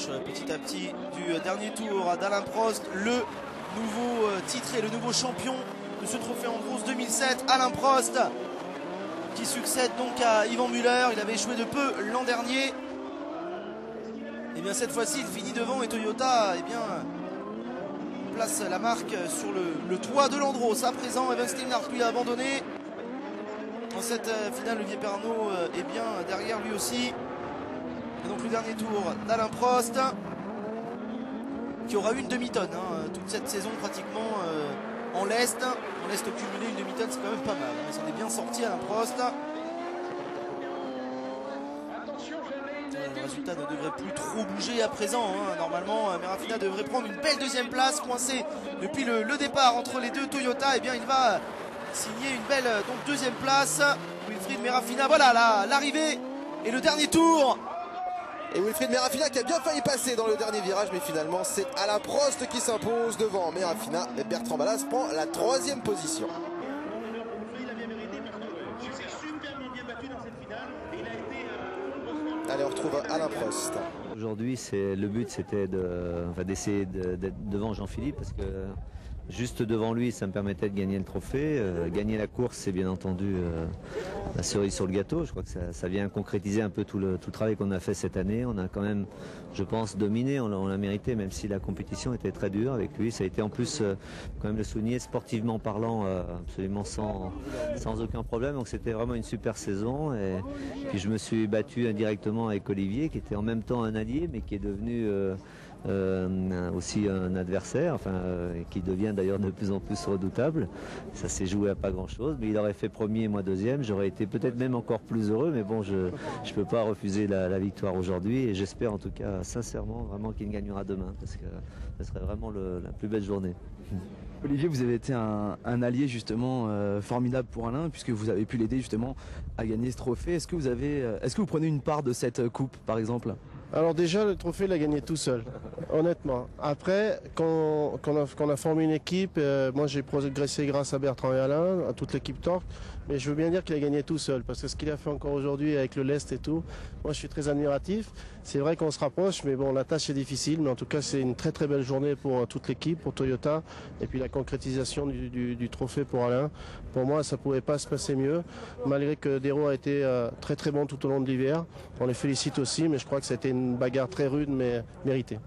s'approche petit à petit du dernier tour d'Alain Prost, le nouveau titré, le nouveau champion de ce trophée Andros 2007, Alain Prost, qui succède donc à Yvan Muller. Il avait échoué de peu l'an dernier. Et bien cette fois-ci il finit devant et Toyota place la marque sur le toit de l'Andros. À présent, Evan Steinhardt lui a abandonné. Dans cette finale, Olivier Pernaut est bien derrière lui aussi. Et donc le dernier tour d'Alain Prost, qui aura eu une demi-tonne toute cette saison pratiquement en lest. En lest cumulé, une demi-tonne, c'est quand même pas mal. Il s'en est bien sorti, Alain Prost. Le résultat ne devrait plus trop bouger à présent. Normalement, Merafina devrait prendre une belle deuxième place, coincé depuis le départ entre les deux Toyota. Et bien, il va signer une belle deuxième place. Wilfried Merafina, voilà l'arrivée et le dernier tour. Et Wilfried Merafina qui a bien failli passer dans le dernier virage, mais finalement c'est Alain Prost qui s'impose devant Merafina. Et Bertrand Ballas prend la 3e position. Allez, on retrouve Alain Prost. Aujourd'hui, le but c'était d'essayer d'être devant Jean-Philippe, parce que juste devant lui, ça me permettait de gagner le trophée. Gagner la course, c'est bien entendu la cerise sur le gâteau. Je crois que ça vient concrétiser un peu tout le travail qu'on a fait cette année. On a quand même, je pense, dominé, on l'a mérité, même si la compétition était très dure avec lui. Ça a été en plus, quand même le souligner, sportivement parlant, absolument sans aucun problème. Donc c'était vraiment une super saison. Et puis je me suis battu indirectement avec Olivier, qui était en même temps un allié, mais qui est devenu aussi un adversaire, qui devient d'ailleurs de plus en plus redoutable. Ça s'est joué à pas grand chose, mais il aurait fait premier et moi deuxième. J'aurais été peut-être même encore plus heureux, mais bon, je peux pas refuser la victoire aujourd'hui, et j'espère en tout cas sincèrement vraiment qu'il gagnera demain, parce que ce serait vraiment la plus belle journée. Olivier, vous avez été un allié justement formidable pour Alain, puisque vous avez pu l'aider justement à gagner ce trophée. Est-ce que vous prenez une part de cette coupe par exemple? Alors déjà, le trophée, il a gagné tout seul, honnêtement. Après, quand on a formé une équipe, moi j'ai progressé grâce à Bertrand et Alain, à toute l'équipe Torque, mais je veux bien dire qu'il a gagné tout seul, parce que ce qu'il a fait encore aujourd'hui avec le lest et tout, moi je suis très admiratif. C'est vrai qu'on se rapproche, mais bon, la tâche est difficile, mais en tout cas c'est une très très belle journée pour toute l'équipe, pour Toyota, et puis la concrétisation du trophée pour Alain. Pour moi, ça ne pouvait pas se passer mieux, malgré que Dero a été très très bon tout au long de l'hiver. On les félicite aussi, mais je crois que c'était une bagarre très rude, mais méritée.